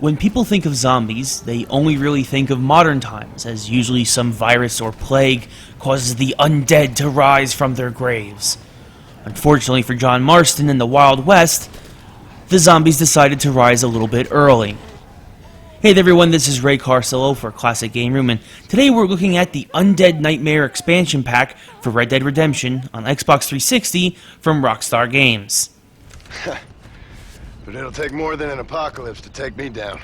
When people think of zombies, they only really think of modern times, as usually some virus or plague causes the undead to rise from their graves. Unfortunately for John Marston in the Wild West, the zombies decided to rise a little bit early. Hey there everyone, this is Ray Carcillo for Classic Game Room, and today we're looking at the Undead Nightmare expansion pack for Red Dead Redemption on Xbox 360 from Rockstar Games. But it'll take more than an apocalypse to take me down.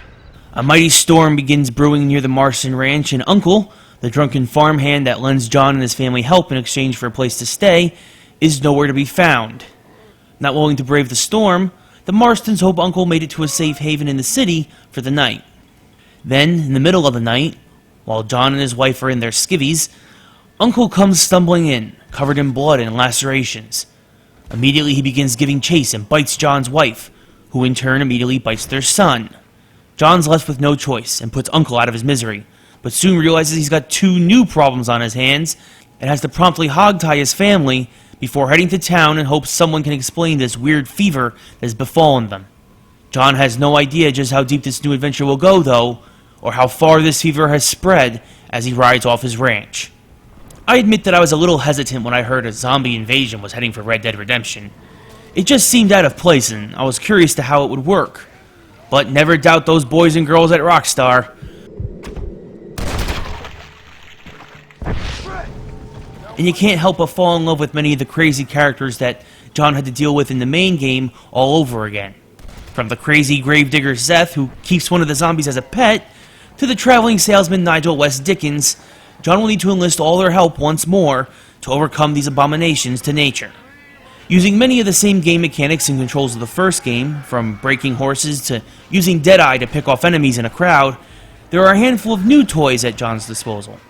A mighty storm begins brewing near the Marston Ranch, and Uncle, the drunken farmhand that lends John and his family help in exchange for a place to stay, is nowhere to be found. Not willing to brave the storm, the Marstons hope Uncle made it to a safe haven in the city for the night. Then, in the middle of the night, while John and his wife are in their skivvies, Uncle comes stumbling in, covered in blood and lacerations. Immediately he begins giving chase and bites John's wife, who in turn immediately bites their son. John's left with no choice and puts Uncle out of his misery, but soon realizes he's got two new problems on his hands and has to promptly hogtie his family before heading to town in hopes someone can explain this weird fever that has befallen them. John has no idea just how deep this new adventure will go, though, or how far this fever has spread as he rides off his ranch. I admit that I was a little hesitant when I heard a zombie invasion was heading for Red Dead Redemption. It just seemed out of place, and I was curious to how it would work. But never doubt those boys and girls at Rockstar. And you can't help but fall in love with many of the crazy characters that John had to deal with in the main game all over again. From the crazy gravedigger Seth, who keeps one of the zombies as a pet, to the traveling salesman Nigel West Dickens, John will need to enlist all their help once more to overcome these abominations to nature. Using many of the same game mechanics and controls of the first game, from breaking horses to using Deadeye to pick off enemies in a crowd, there are a handful of new toys at John's disposal.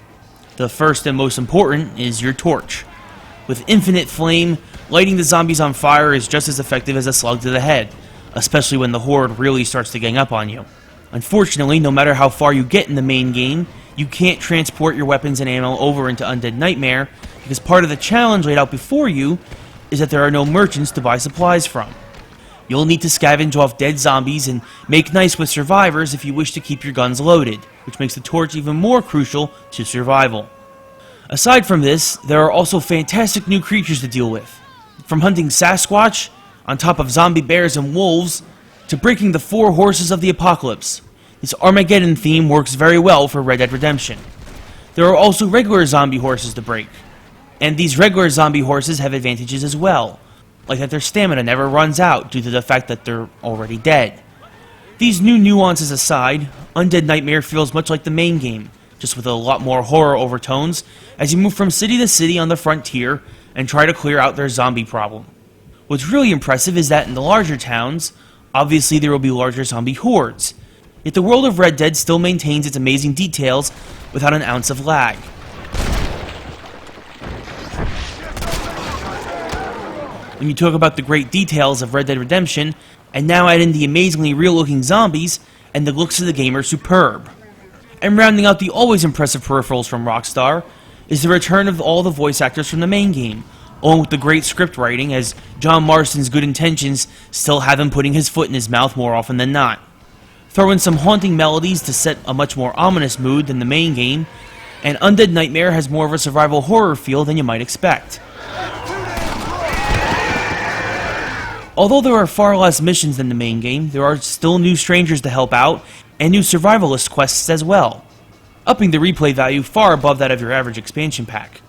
The first and most important is your torch. With infinite flame, lighting the zombies on fire is just as effective as a slug to the head, especially when the horde really starts to gang up on you. Unfortunately, no matter how far you get in the main game, you can't transport your weapons and ammo over into Undead Nightmare, because part of the challenge laid out before you is that there are no merchants to buy supplies from. You'll need to scavenge off dead zombies and make nice with survivors if you wish to keep your guns loaded, which makes the torch even more crucial to survival. Aside from this, there are also fantastic new creatures to deal with. From hunting Sasquatch, on top of zombie bears and wolves, to breaking the four horses of the apocalypse. This Armageddon theme works very well for Red Dead Redemption. There are also regular zombie horses to break. And these regular zombie horses have advantages as well, like that their stamina never runs out due to the fact that they're already dead. These new nuances aside, Undead Nightmare feels much like the main game, just with a lot more horror overtones as you move from city to city on the frontier and try to clear out their zombie problem. What's really impressive is that in the larger towns, obviously there will be larger zombie hordes, yet the world of Red Dead still maintains its amazing details without an ounce of lag. When you talk about the great details of Red Dead Redemption, and now add in the amazingly real-looking zombies, and the looks of the game are superb. And rounding out the always impressive peripherals from Rockstar is the return of all the voice actors from the main game, along with the great script writing, as John Marston's good intentions still have him putting his foot in his mouth more often than not. Throw in some haunting melodies to set a much more ominous mood than the main game, and Undead Nightmare has more of a survival horror feel than you might expect. Although there are far less missions than the main game, there are still new strangers to help out, and new survivalist quests as well, upping the replay value far above that of your average expansion pack.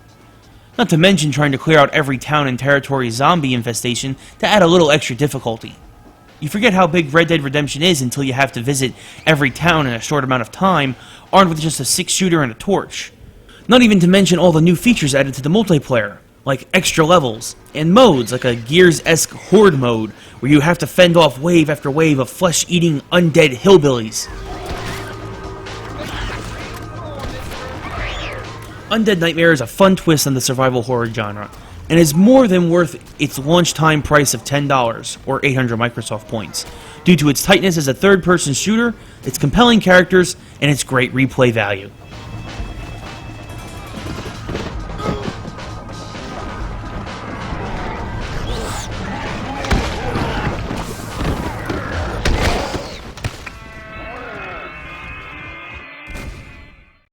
Not to mention trying to clear out every town and territory zombie infestation to add a little extra difficulty. You forget how big Red Dead Redemption is until you have to visit every town in a short amount of time, armed with just a 6-shooter and a torch. Not even to mention all the new features added to the multiplayer, like extra levels, and modes like a Gears-esque horde mode, where you have to fend off wave after wave of flesh-eating undead hillbillies. Undead Nightmare is a fun twist on the survival horror genre, and is more than worth its launch time price of $10, or 800 Microsoft points, due to its tightness as a third-person shooter, its compelling characters, and its great replay value.